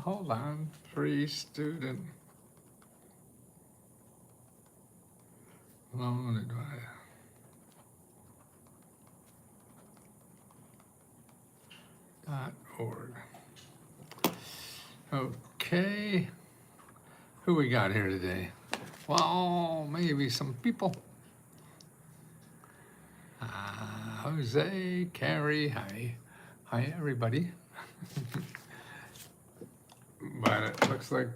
hold on, free student loan advisor. .org. Okay, who we got here today? Well, maybe some people. Jose, Carrie, hi everybody. But it looks like,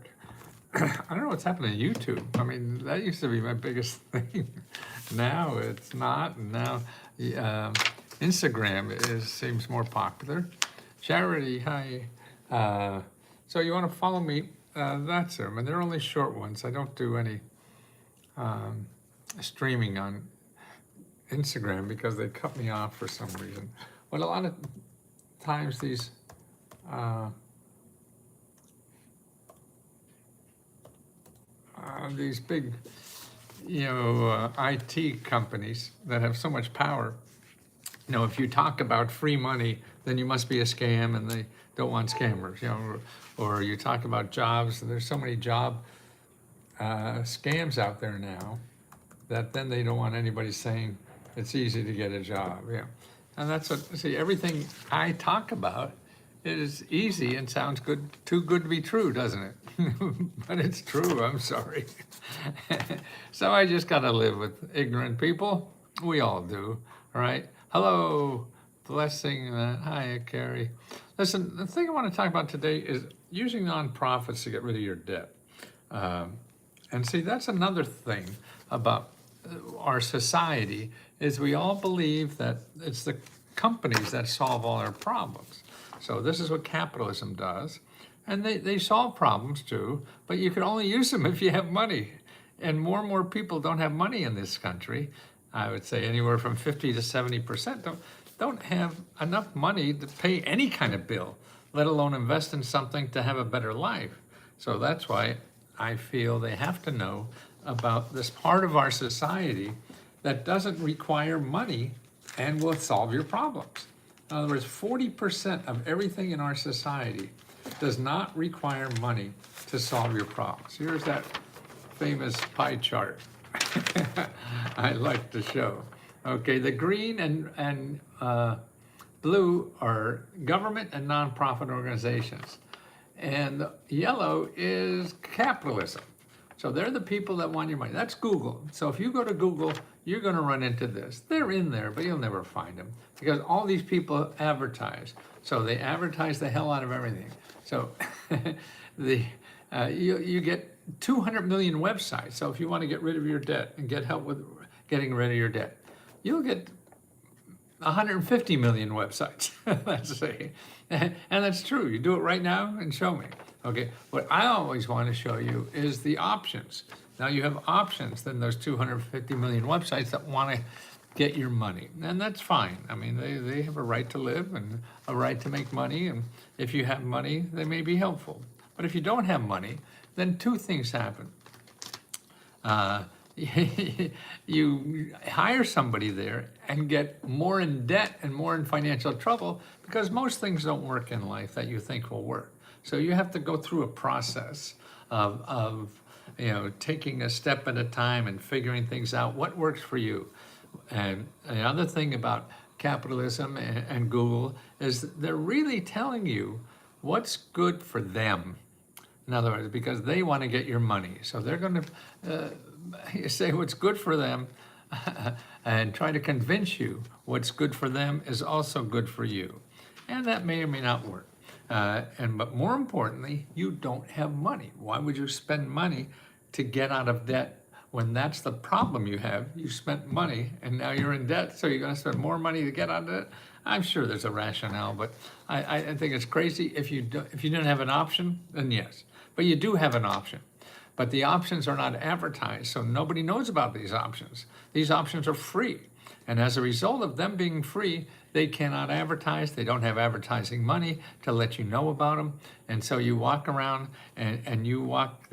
I don't know what's happening to YouTube. I mean, that used to be my biggest thing. Now it's not, and now Instagram seems more popular. Charity, hi. So you want to follow me? That's them, and they're only short ones. I don't do any streaming on Instagram because they cut me off for some reason. But a lot of times these big, IT companies that have so much power, if you talk about free money, then you must be a scam, and they don't want scammers, or you talk about jobs, and there's so many job scams out there now that then they don't want anybody saying it's easy to get a job, And that's everything I talk about is easy and sounds good, too good to be true, doesn't it? But it's true, I'm sorry. So I just gotta live with ignorant people. We all do, all right? Hello, blessing, hi, Carrie. Listen, the thing I wanna talk about today is using nonprofits to get rid of your debt. And see, that's another thing about our society, is we all believe that it's the companies that solve all our problems. So this is what capitalism does. And they solve problems too, but you can only use them if you have money. And more people don't have money in this country. I would say anywhere from 50 to 70% don't have enough money to pay any kind of bill, let alone invest in something to have a better life. So that's why I feel they have to know about this part of our society that doesn't require money and will solve your problems. In other words, 40% of everything in our society does not require money to solve your problems. Here's that famous pie chart I like to show. Okay, the green and blue are government and nonprofit organizations. And the yellow is capitalism. So they're the people that want your money. That's Google. So if you go to Google, you're going to run into this. They're in there, but you'll never find them because all these people advertise. So they advertise the hell out of everything. So you get 200 million websites. So if you want to get rid of your debt and get help with getting rid of your debt, you'll get 150 million websites, let's say. And that's true. You do it right now and show me. Okay, what I always want to show you is the options. Now you have options than those 250 million websites that want to get your money. And that's fine. I mean, they have a right to live and a right to make money. And if you have money, they may be helpful. But if you don't have money, then two things happen. You hire somebody there and get more in debt and more in financial trouble because most things don't work in life that you think will work. So you have to go through a process of taking a step at a time and figuring things out, what works for you. And the other thing about capitalism and Google is they're really telling you what's good for them. In other words, because they want to get your money. So they're going to say what's good for them and try to convince you what's good for them is also good for you. And that may or may not work. But more importantly, you don't have money. Why would you spend money to get out of debt when that's the problem you have? You spent money and now you're in debt, so you're going to spend more money to get out of it? I'm sure there's a rationale, but I think it's crazy. If you didn't have an option, then yes. But you do have an option. But the options are not advertised, so nobody knows about these options. These options are free. And as a result of them being free, they cannot advertise. They don't have advertising money to let you know about them. And so you walk around and you walk,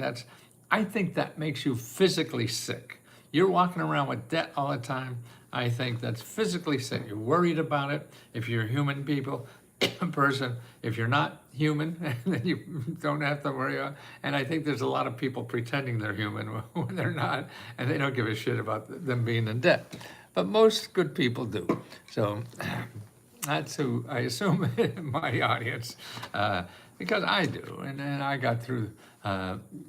I think that makes you physically sick. You're walking around with debt all the time. I think that's physically sick. You're worried about it. If you're human people, person. If you're not human, then you don't have to worry about. And I think there's a lot of people pretending they're human when they're not, and they don't give a shit about them being in debt. But most good people do. So that's who I assume my audience, because I do, and I got through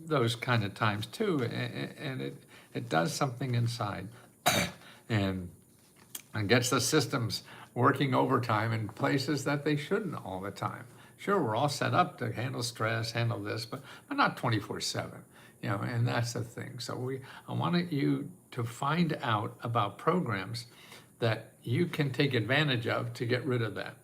those kind of times too, and it does something inside, and gets the systems working overtime in places that they shouldn't all the time. Sure, we're all set up to handle stress, handle this, but not 24/7. And that's the thing. So I wanted you to find out about programs that you can take advantage of to get rid of that.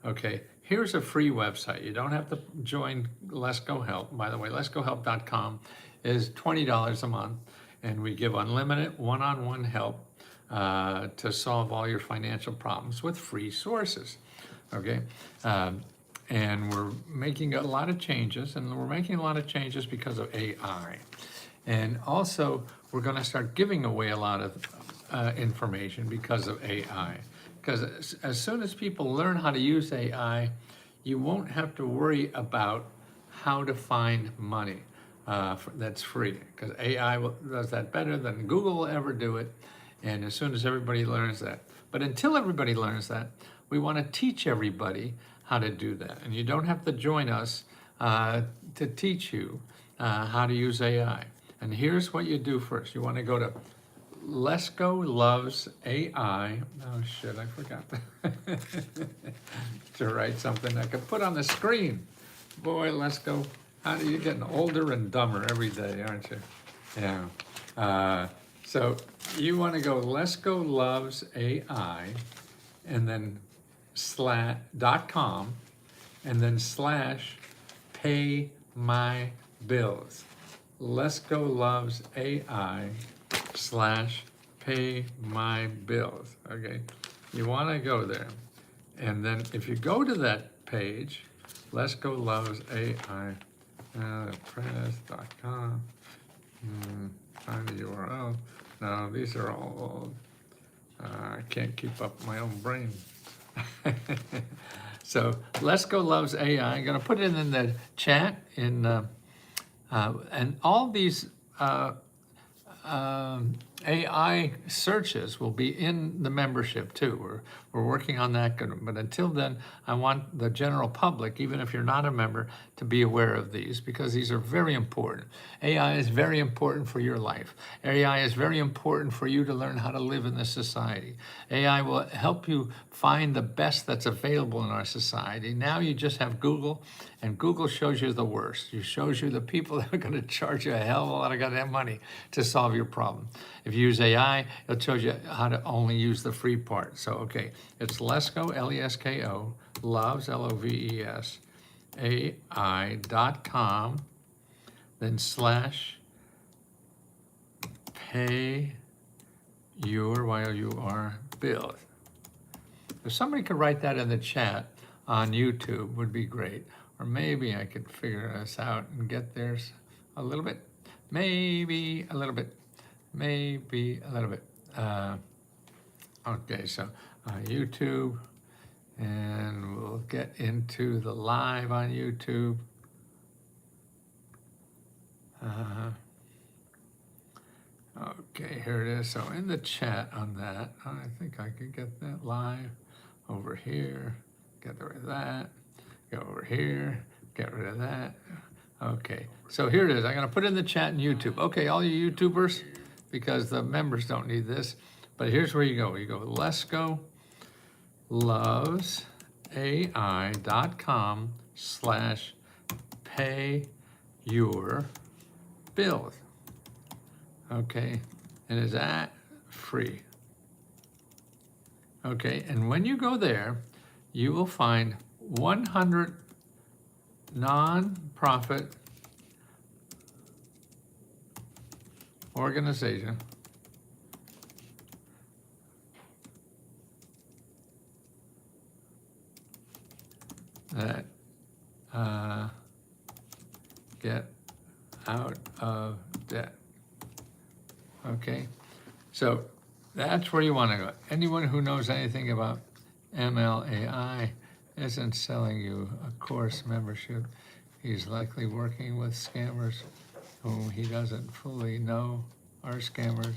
Okay, here's a free website. You don't have to join Let's Go Help. By the way, letsgohelp.com is $20 a month, and we give unlimited one-on-one help to solve all your financial problems with free sources. Okay, and we're making a lot of changes, and we're making a lot of changes because of AI. And also, we're going to start giving away a lot of information because of AI. Because as soon as people learn how to use AI, you won't have to worry about how to find money that's free. Because AI does that better than Google will ever do it. And as soon as everybody learns that. But until everybody learns that, we want to teach everybody how to do that. And you don't have to join us to teach you how to use AI. And here's what you do first. You want to go to Lesko Loves AI. Oh shit, I forgot to write something I could put on the screen. Boy, Lesko, how are you getting older and dumber every day, aren't you? Yeah. So you want to go Lesko Loves AI, and then .com, and then /pay my bills. Lesko Loves AI /pay my bills. Okay, you want to go there, and then if you go to that page, Lesko Loves AI, press.com. Find the URL. No, these are all old. I can't keep up my own brain. So Lesko Loves AI. I'm going to put it in the chat and all these AI searches will be in the membership too. We're working on that, but until then, I want the general public, even if you're not a member, to be aware of these, because these are very important. AI is very important for your life. AI is very important for you to learn how to live in this society. AI will help you find the best that's available in our society. Now you just have Google, and Google shows you the worst. It shows you the people that are going to charge you a hell of a lot of goddamn money to solve your problem. If you use AI, it shows you how to only use the free part. So, okay, it's Lesko, L-E-S-K-O, Loves, L-O-V-E-S, AI.com, then /pay your, Y-O-U-R, bill. If somebody could write that in the chat on YouTube, would be great. Or maybe I could figure this out and get theirs a little bit. Maybe a little bit. Maybe a little bit. Okay, so YouTube, and we'll get into the live on YouTube. Okay, here it is. So in the chat on that, I think I could get that live over here. Get rid of that. Go over here. Get rid of that. Okay, so here it is. I'm going to put it in the chat in YouTube. Okay, all you YouTubers, because the members don't need this. But here's where you go. You go Lesko Loves AI.com /pay your bills. Okay, and is that free? Okay, and when you go there, you will find 100 non-profit organization that get out of debt. Okay, so that's where you want to go. Anyone who knows anything about MLAI, isn't selling you a course membership. He's likely working with scammers whom he doesn't fully know are scammers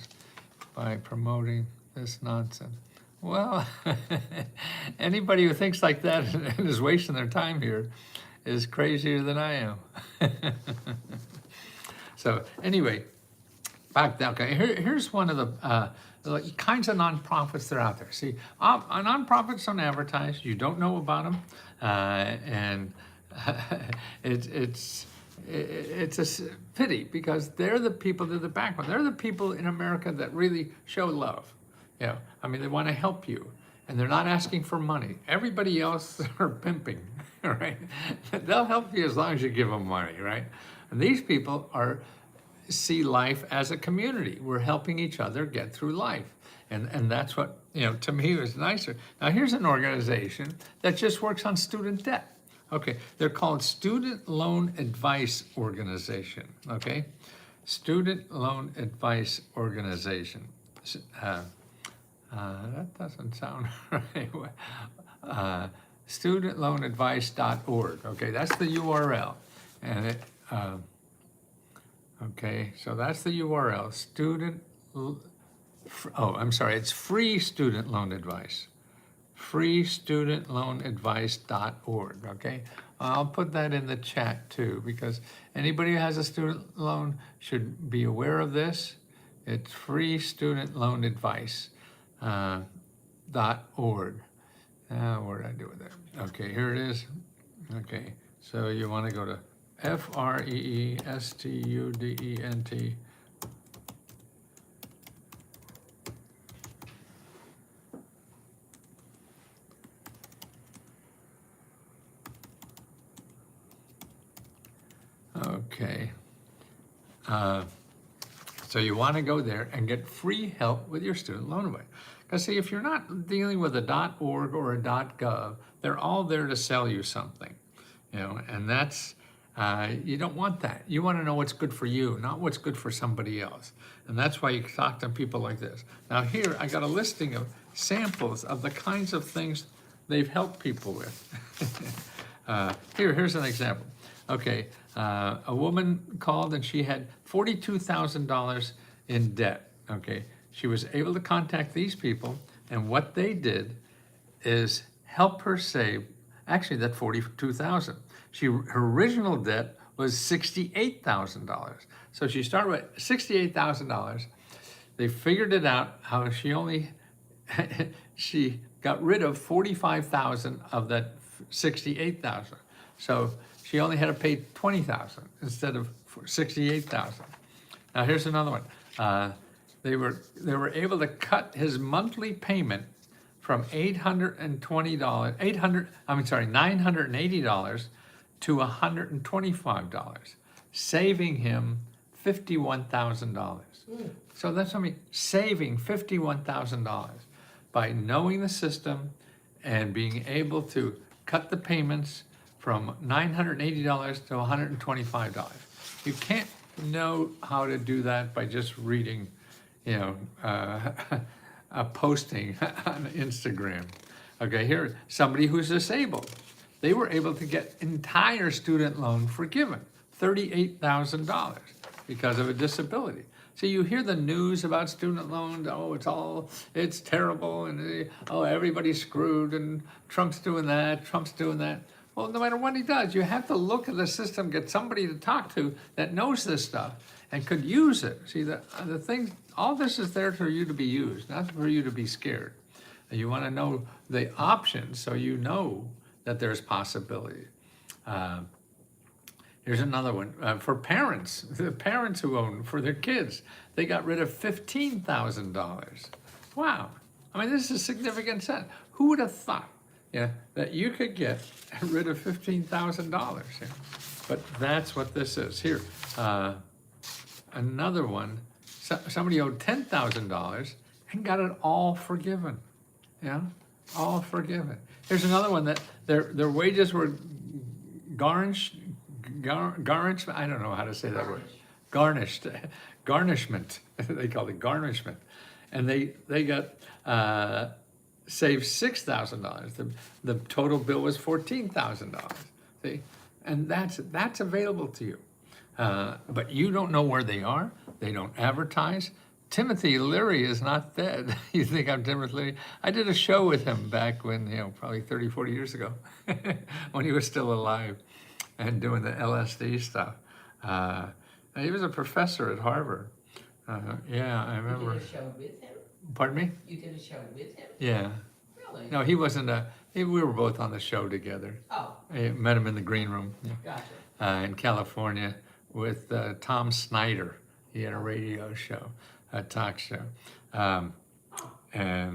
by promoting this nonsense. Well, anybody who thinks like that and is wasting their time here is crazier than I am. So anyway, back to, okay, here's one of the kinds of nonprofits that are out there. See, nonprofits don't advertise. You don't know about them, and it's a pity because they're the people, they're the backbone. They're the people in America that really show love. You know, I mean, they want to help you, and they're not asking for money. Everybody else are pimping, right? They'll help you as long as you give them money, right? And these people see life as a community. We're helping each other get through life. And that's what, to me was nicer. Now here's an organization that just works on student debt. Okay, they're called Student Loan Advice Organization, okay? Student Loan Advice Organization. That doesn't sound right. Studentloanadvice.org, okay, that's the URL. And it, okay, so that's the URL, it's free student loan advice. freestudentloanadvice.org, okay? I'll put that in the chat too, because anybody who has a student loan should be aware of this. It's freestudentloanadvice.org. Where did I do it there? Okay, here it is. Okay, so you want to go to freestudent. Okay. So you want to go there and get free help with your student loan away. Because see, if you're not dealing with a .org or a .gov, they're all there to sell you something, and that's, you don't want that. You want to know what's good for you, not what's good for somebody else. And that's why you talk to people like this. Now here, I got a listing of samples of the kinds of things they've helped people with. Here's an example. Okay, a woman called and she had $42,000 in debt, okay? She was able to contact these people, and what they did is help her save, actually that $42,000. Her original debt was $68,000. So she started with $68,000. They figured it out how she got rid of $45,000 of that $68,000. So she only had to pay $20,000 instead of $68,000. Now here's another one. They were able to cut his monthly payment from $980 to $125, saving him $51,000. So that's what I mean, saving $51,000 by knowing the system and being able to cut the payments from $980 to $125. You can't know how to do that by just reading, a posting on Instagram. Okay, here, somebody who's disabled. They were able to get entire student loan forgiven, $38,000 because of a disability. So you hear the news about student loans, it's terrible, and everybody's screwed, and Trump's doing that. Well, no matter what he does, you have to look at the system, get somebody to talk to that knows this stuff and could use it. See, the thing, all this is there for you to be used, not for you to be scared. And you want to know the options so you know that there's possibility. Here's another one. For parents, the parents who own for their kids, they got rid of $15,000. Wow. I mean, this is significant sense. Who would have thought that you could get rid of $15,000? But that's what this is. Here, another one, somebody owed $10,000 and got it all forgiven. All forgiven. Here's another one that their wages were garnished, I don't know how to say that word. Garnishment. They call it garnishment. And they got saved $6,000. The total bill was $14,000. See, and that's available to you. But you don't know where they are. They don't advertise. Timothy Leary is not dead. You think I'm Timothy Leary? I did a show with him back when, probably 30, 40 years ago, when he was still alive and doing the LSD stuff. He was a professor at Harvard. Yeah, I remember. You did a show with him? Pardon me? You did a show with him? Yeah. Really? No, he wasn't we were both on the show together. Oh, I met him in the green room. Yeah. gotcha. In California with Tom Snyder. He had a radio show, a talk show. And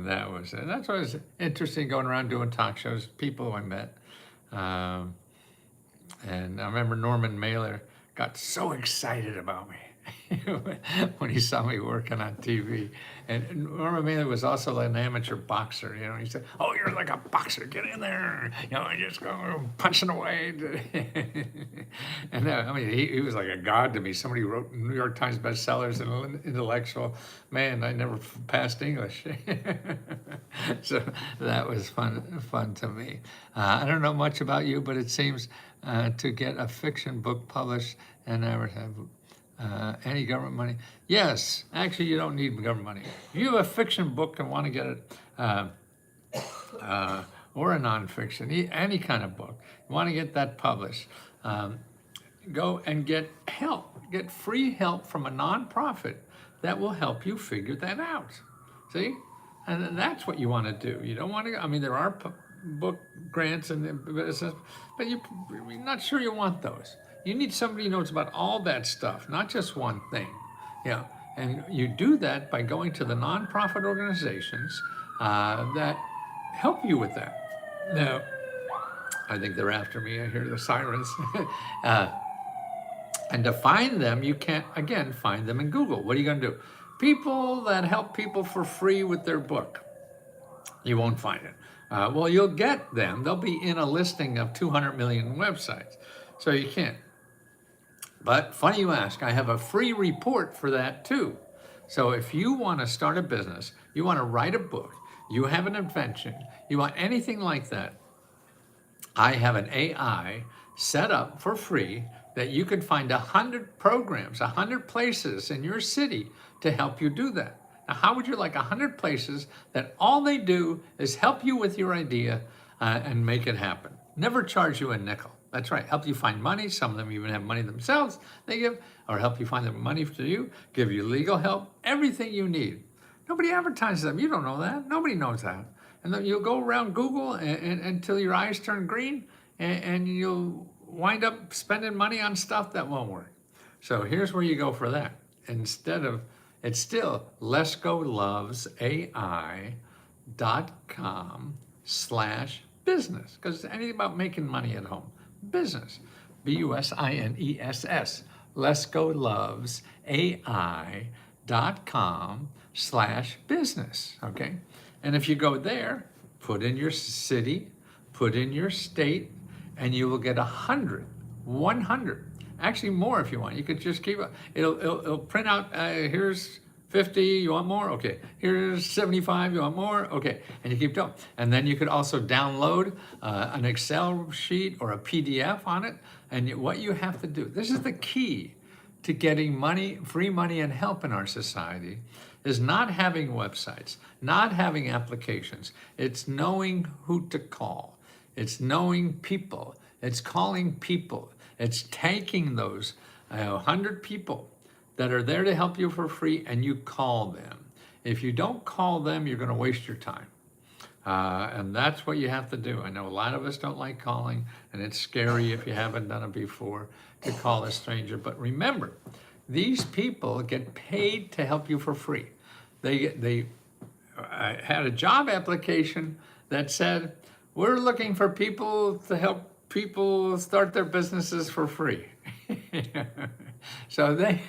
that's what was interesting, going around doing talk shows, people I met. And I remember Norman Mailer got so excited about me when he saw me working on TV. And Norman Mailer was also an amateur boxer. He said, "Oh, you're like a boxer. Get in there. Just go punching away." And he was like a god to me. Somebody who wrote New York Times bestsellers and an intellectual. Man, I never passed English. So that was fun to me. I don't know much about you, but it seems to get a fiction book published and never have any government money. Yes, actually, you don't need government money. If you have a fiction book and want to get it, or a nonfiction, any kind of book, you want to get that published, go and get help. Get free help from a nonprofit that will help you figure that out. See? And that's what you want to do. You don't want to, there are book grants and business, but you're not sure you want those. You need somebody who knows about all that stuff, not just one thing. Yeah, and you do that by going to the nonprofit organizations that help you with that. Now, I think they're after me. I hear the sirens. And to find them, you can't, again, find them in Google. What are you going to do? People that help people for free with their book. You won't find it. Well, you'll get them. They'll be in a listing of 200 million websites. So you can't. But funny you ask, I have a free report for that too. So if you want to start a business, you want to write a book, you have an invention, you want anything like that, I have an AI set up for free that you could find 100 programs, 100 places in your city to help you do that. Now, how would you like 100 places that all they do is help you with your idea and make it happen? Never charge you a nickel. That's right, help you find money. Some of them even have money themselves they give, or help you find the money for you, give you legal help, everything you need. Nobody advertises them. You don't know that. Nobody knows that. And then you'll go around Google until your eyes turn green, and you'll wind up spending money on stuff that won't work. So here's where you go for that. Instead of, it's still lesgolovesai.com/business, because it's anything about making money at home. Business, BUSINESS, lesgolovesai.com/business, okay? And if you go there, put in your city, put in your state, and you will get 100, actually more if you want. You could just keep it. It'll print out, here's 50, you want more? Okay. Here's 75, you want more? Okay. And you keep going. And then you could also download an Excel sheet or a PDF on it. And what you have to do, this is the key to getting money, free money and help in our society, is not having websites, not having applications. It's knowing who to call. It's knowing people. It's calling people. It's taking those 100 people that are there to help you for free, and you call them. If you don't call them, you're going to waste your time. And that's what you have to do. I know a lot of us don't like calling, and it's scary if you haven't done it before to call a stranger. But remember, these people get paid to help you for free. I had a job application that said, we're looking for people to help people start their businesses for free. So they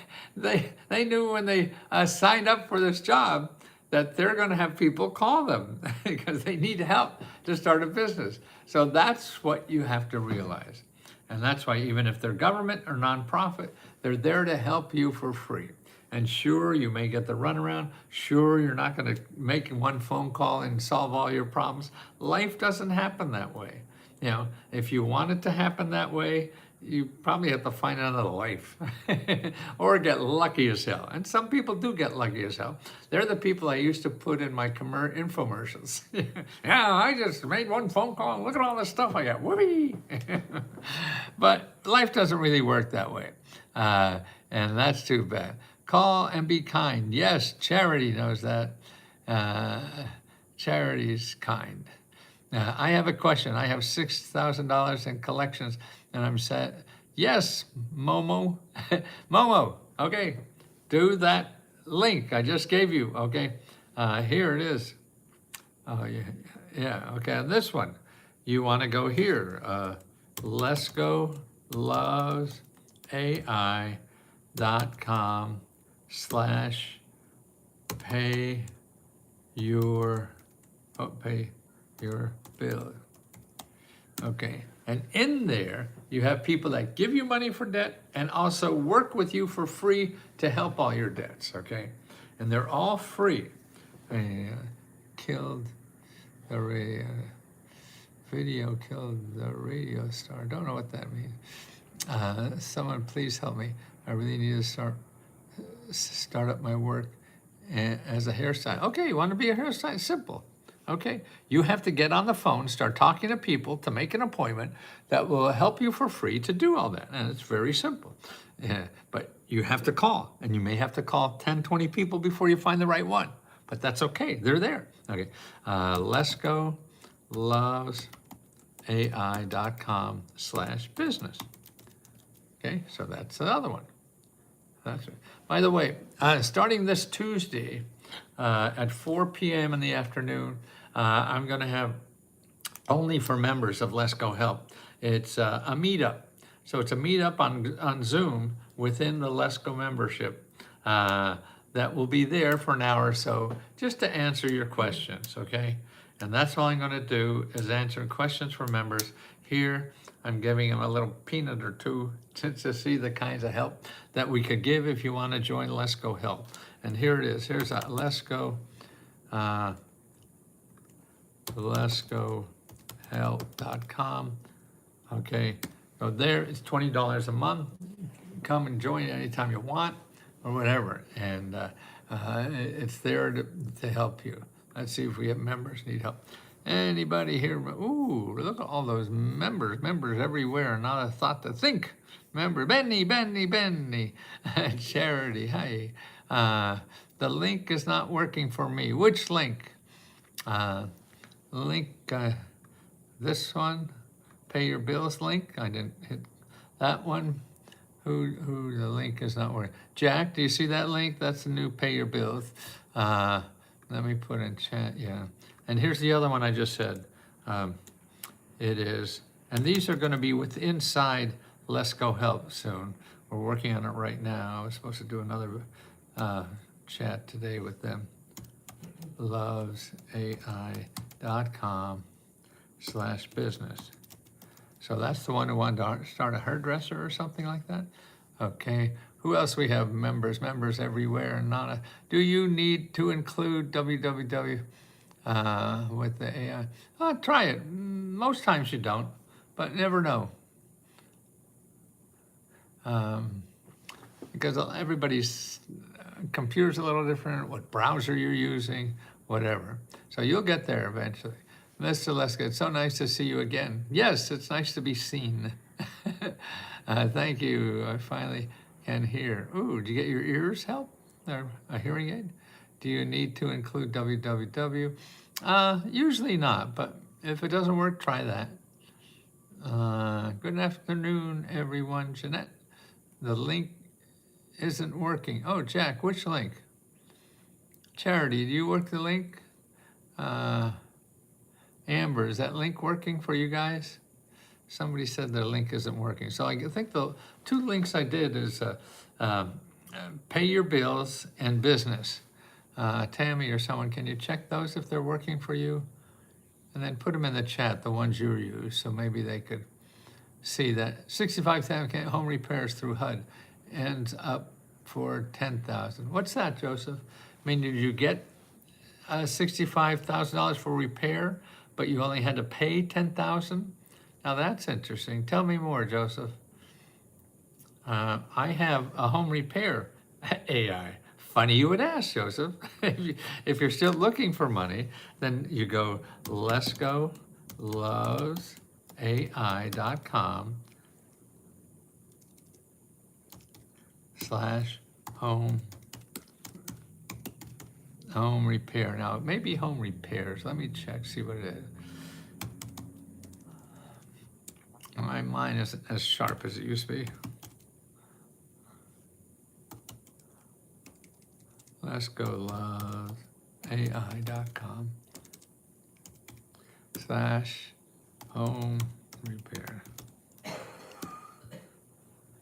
knew when they signed up for this job that they're going to have people call them because they need help to start a business. So that's what you have to realize. And that's why even if they're government or nonprofit, they're there to help you for free. And sure, you may get the runaround. Sure, you're not going to make one phone call and solve all your problems. Life doesn't happen that way. You know, if you want it to happen that way, you probably have to find another life or get lucky as hell. And some people do get lucky as hell. They're the people I used to put in my infomercials. Yeah, I just made one phone call. Look at all the stuff I got. Whoopee! But life doesn't really work that way. And that's too bad. Call and be kind. Yes, Charity knows that. Charity's kind. I have a question. I have $6,000 in collections and I'm set. Yes, Momo. Momo, okay. Do that link I just gave you, okay? Here it is. Oh, yeah, okay. On this one, you want to go here. LesGoLovesAI.com/pay your bill. Okay, and in there, you have people that give you money for debt and also work with you for free to help all your debts, okay? And they're all free. Killed the video killed the radio star. Don't know what that means. Someone please help me. I really need to start up my work as a hairstylist. Okay, you want to be a hairstylist? Simple. Okay, you have to get on the phone, start talking to people to make an appointment that will help you for free to do all that. And it's very simple. But you have to call, and you may have to call 10, 20 people before you find the right one. But that's okay, they're there. Okay, LesGoLovesAI.com/business. Okay, so that's another one. That's it. By the way, starting this Tuesday at 4 p.m. in the afternoon, I'm going to have only for members of Let's Go Help. It's a meetup. So it's a meetup on Zoom within the Let's Go membership that will be there for an hour or so just to answer your questions, okay? And that's all I'm going to do is answer questions for members. Here, I'm giving them a little peanut or two to see the kinds of help that we could give if you want to join Let's Go Help. And here it is. Here's LetsGoHelp.com. Okay, so there it's $20 a month. Come and join anytime you want or whatever. And it's there to help you. Let's see if we have members need help. Anybody here? Ooh, look at all those members everywhere. Not a thought to think. Remember, Benny. Charity, hi. The link is not working for me. Which link? This one, pay your bills link. I didn't hit that one. Who the link is not working. Jack, do you see that link? That's the new pay your bills. Let me put in chat, yeah. And here's the other one I just said. It is, and these are gonna be inside Let's Go Help soon. We're working on it right now. I was supposed to do another chat today with them. LovesAI.com/business. So that's the one who wanted to start a hairdresser or something like that. Okay, who else we have? Members everywhere. Do you need to include www with the AI? Try it. Most times you don't, but never know. Because everybody's computer's a little different, what browser you're using, whatever. So you'll get there eventually. Mr. Leska, it's so nice to see you again. Yes, it's nice to be seen. Thank you. I finally can hear. Ooh, did you get your ears help? Or a hearing aid? Do you need to include www? Usually not, but if it doesn't work, try that. Good afternoon, everyone. Jeanette, the link isn't working. Oh, Jack, which link? Charity, do you work the link? Amber, is that link working for you guys? Somebody said their link isn't working. So I think the two links I did is pay your bills and business. Tammy or someone, can you check those if they're working for you? And then put them in the chat, the ones you use, so maybe they could see that. 65,000 home repairs through HUD ends up for 10,000. What's that, Joseph? I mean, did you get $65,000 for repair, but you only had to pay 10,000? Now that's interesting. Tell me more, Joseph. I have a home repair AI. Funny you would ask, Joseph. If you're still looking for money, then you go lesgolovesai.com/home repair. Now, it may be home repairs. Let me check, see what it is. My mind isn't as sharp as it used to be. Let's go lovesai.com/home repair.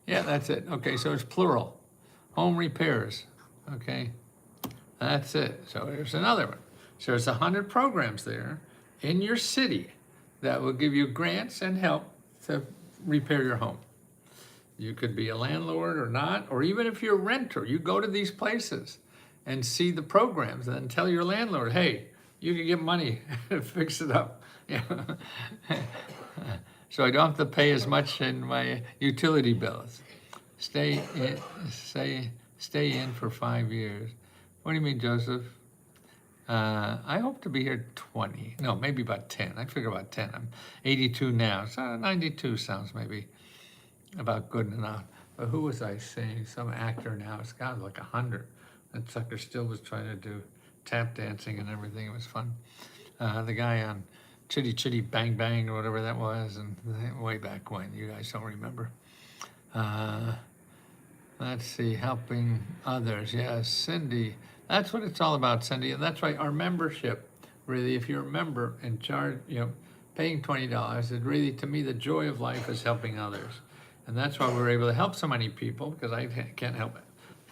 Yeah, that's it. Okay, so it's plural. Home repairs. Okay, that's it. So here's another one. So there's 100 programs there in your city that will give you grants and help to repair your home. You could be a landlord or not, or even if you're a renter, you go to these places and see the programs and then tell your landlord, hey, you can get money to fix it up. Yeah. So I don't have to pay as much in my utility bills. Stay in for 5 years. What do you mean, Joseph? I hope to be here 20. No, maybe about 10. I figure about 10. I'm 82 now, so 92 sounds maybe about good enough. But who was I saying? Some actor now. It's got like 100. That sucker still was trying to do tap dancing and everything. It was fun. The guy on Chitty Chitty Bang Bang or whatever that was, and way back when. You guys don't remember. Let's see, helping others. Yes, Cindy. That's what it's all about, Cindy. And that's right, our membership, really, if you're a member and charge, paying $20, it really, to me, the joy of life is helping others. And that's why we're able to help so many people, because I can't help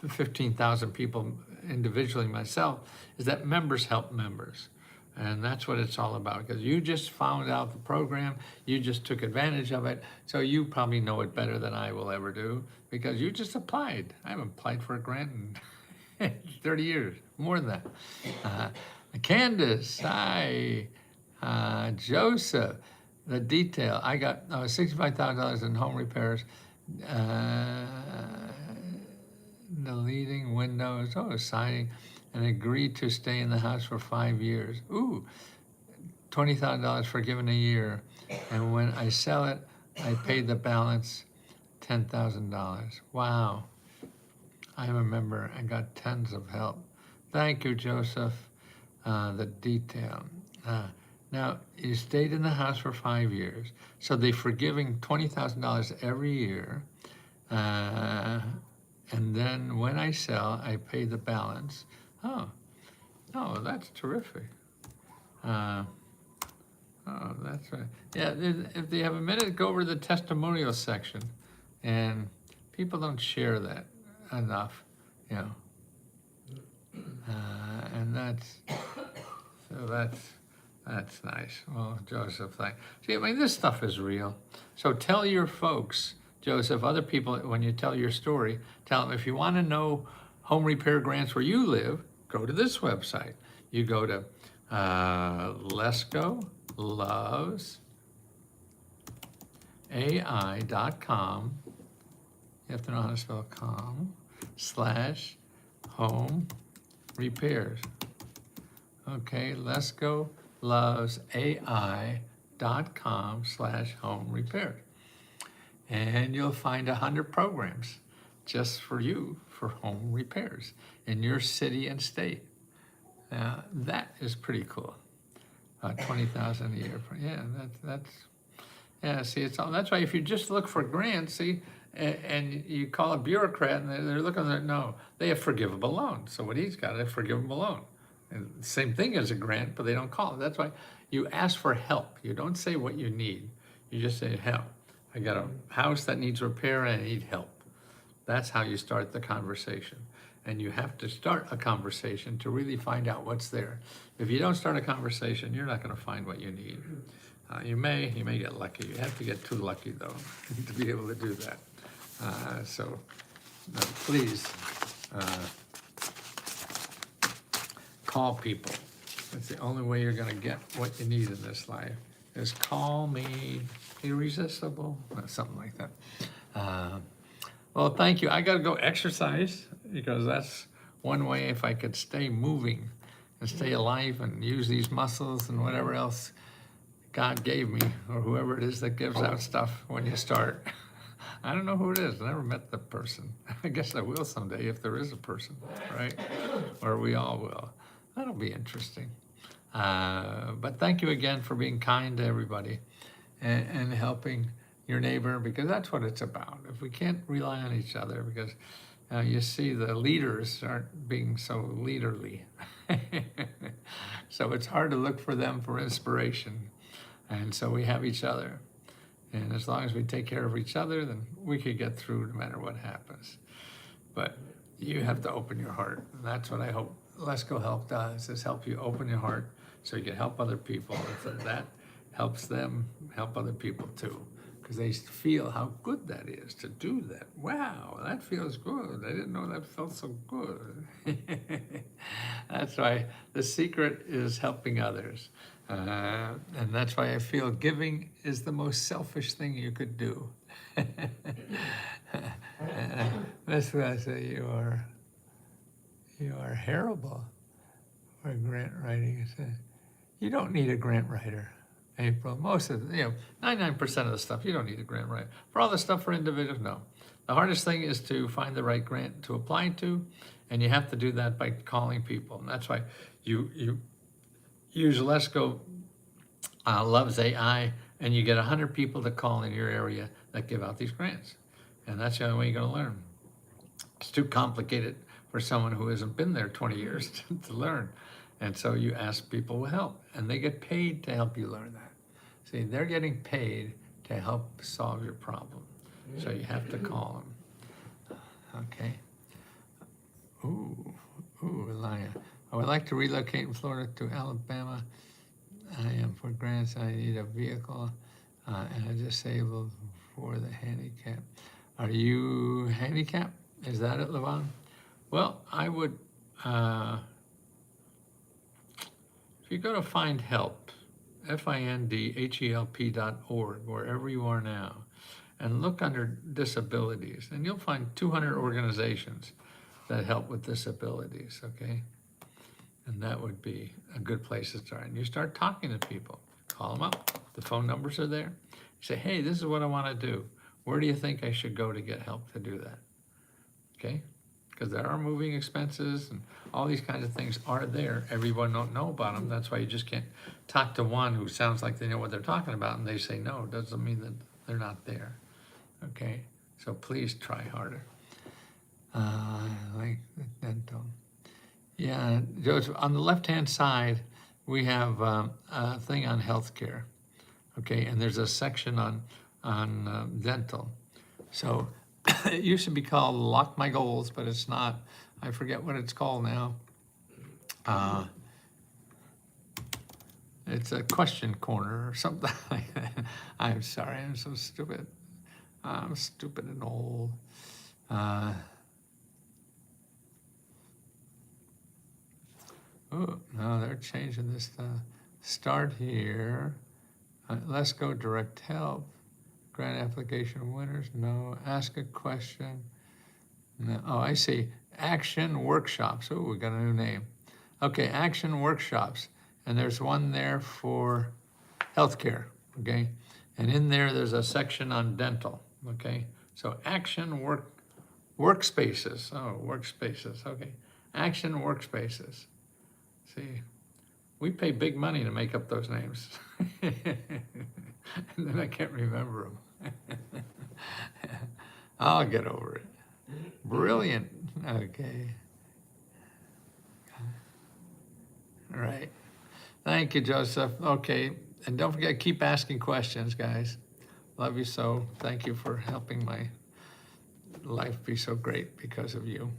15,000 people individually myself, is that members help members. And that's what it's all about, because you just found out the program, you just took advantage of it, so you probably know it better than I will ever do, because you just applied. I haven't applied for a grant in 30 years, more than that. Candace, hi, Joseph, the detail, I got $65,000 in home repairs, deleting windows, signing, and agreed to stay in the house for 5 years. Ooh, $20,000 forgiven a year. And when I sell it, I paid the balance, $10,000. Wow. I'm a member and got tons of help. Thank you, Joseph. The detail. Now, you stayed in the house for 5 years, so they're forgiving $20,000 every year. And then when I sell, I pay the balance. Oh, that's terrific. Oh, that's right. Yeah, if they have a minute, go over to the testimonial section, and people don't share that enough, and that's nice. Well, Joseph, see, I mean, this stuff is real. So tell your folks, Joseph, other people, when you tell your story, tell them if you want to know home repair grants where you live, go to this website. You go to lesgolovesai.com. You have to know how to spell com/home repairs. Okay, lesgolovesai.com/home repairs. And you'll find 100 programs just for you for home repairs in your city and state. Now, that is pretty cool. $20,000 a year. See, it's all, that's why if you just look for grants, see, and you call a bureaucrat and they're looking at, no, they have forgivable loans. So what he's got, a forgivable loan. And same thing as a grant, but they don't call it. That's why you ask for help. You don't say what you need. You just say help. I got a house that needs repair and I need help. That's how you start the conversation. And you have to start a conversation to really find out what's there. If you don't start a conversation, you're not going to find what you need. You may get lucky. You have to get too lucky, though, to be able to do that. So please call people. That's the only way you're gonna get what you need in this life, is call me irresistible, or something like that. Well, thank you. I gotta go exercise, because that's one way if I could stay moving and stay alive and use these muscles and whatever else God gave me, or whoever it is that gives out stuff when you start. I don't know who it is. I never met the person. I guess I will someday if there is a person, right? Or we all will. That'll be interesting. But thank you again for being kind to everybody and helping your neighbor, because that's what it's about. If we can't rely on each other, because you see the leaders aren't being so leaderly. So it's hard to look for them for inspiration. And so we have each other. And as long as we take care of each other, then we could get through no matter what happens. But you have to open your heart. And that's what I hope Let's Go Help does, is help you open your heart so you can help other people. If that helps them help other people too. Because they feel how good that is to do that. Wow, that feels good. I didn't know that felt so good. That's why the secret is helping others. And that's why I feel giving is the most selfish thing you could do. That's why I say you are terrible for grant writing. You don't need a grant writer, April. Most of 99% of the stuff, you don't need a grant writer. For all the stuff for individuals, no. The hardest thing is to find the right grant to apply to, and you have to do that by calling people. And that's why you use Let's Go Loves AI, and you get 100 people to call in your area that give out these grants. And that's the only way you're gonna learn. It's too complicated for someone who hasn't been there 20 years to learn. And so you ask people to help, and they get paid to help you learn that. See, they're getting paid to help solve your problem. So you have to call them. Okay. Ooh, Elia. I would like to relocate in Florida to Alabama. I am for grants. I need a vehicle and a disabled for the handicap. Are you handicapped? Is that it, Levon? Well, I would, if you go to Find Help, FINDHELP.org, wherever you are now, and look under disabilities, and you'll find 200 organizations that help with disabilities, okay? And that would be a good place to start. And you start talking to people. Call them up. The phone numbers are there. You say, hey, this is what I want to do. Where do you think I should go to get help to do that? Okay? Because there are moving expenses and all these kinds of things are there. Everyone don't know about them. That's why you just can't talk to one who sounds like they know what they're talking about and they say no. It doesn't mean that they're not there. Okay? So please try harder. Like the dental. Yeah, Joseph, on the left-hand side, we have a thing on healthcare, okay? And there's a section on dental. So it used to be called Lock My Goals, but it's not. I forget what it's called now. It's a question corner or something like that. I'm sorry, I'm so stupid. I'm stupid and old. Oh, no, they're changing this. Start here. Let's Go Direct Help. Grant application winners. No. Ask a question. No. Oh, I see. Action workshops. Oh, we got a new name. Okay, action workshops. And there's one there for healthcare. Okay. And in there's a section on dental. Okay. So action workspaces. Oh, workspaces. Okay. Action workspaces. See, we pay big money to make up those names. And then I can't remember them. I'll get over it. Brilliant. Okay. All right. Thank you, Joseph. Okay. And don't forget, keep asking questions, guys. Love you so. Thank you for helping my life be so great because of you.